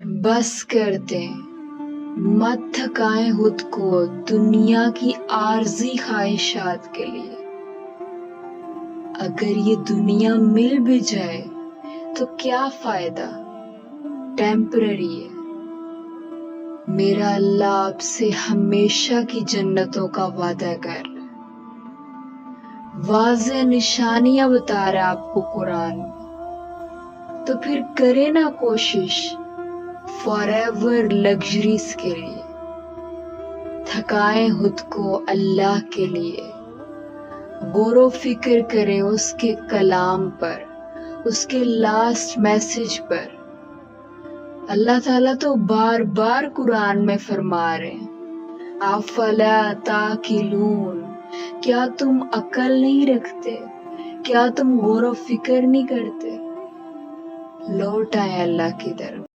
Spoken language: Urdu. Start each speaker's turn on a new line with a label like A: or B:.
A: بس کر دیں، مت تھکائیں خود کو دنیا کی عارضی خواہشات کے لیے۔ اگر یہ دنیا مل بھی جائے تو کیا فائدہ، ٹیمپرری ہے۔ میرا اللہ آپ سے ہمیشہ کی جنتوں کا وعدہ کر رہا ہے، واضح نشانیاں بتا رہا ہے آپ کو قرآن میں۔ تو پھر کرے نا کوشش فار ایور لگژریز کے لیے، تھکائیں خود کو اللہ کے لیے، غور و فکر کریں اس کے کلام پر، اس کے لاسٹ میسج پر۔ اللہ تعالیٰ تو بار بار قرآن میں فرما رہے ہیں، افلا تعقلون، کیا تم عقل نہیں رکھتے، کیا تم غور و فکر نہیں کرتے؟ لوٹ آئیں اللہ کی طرف۔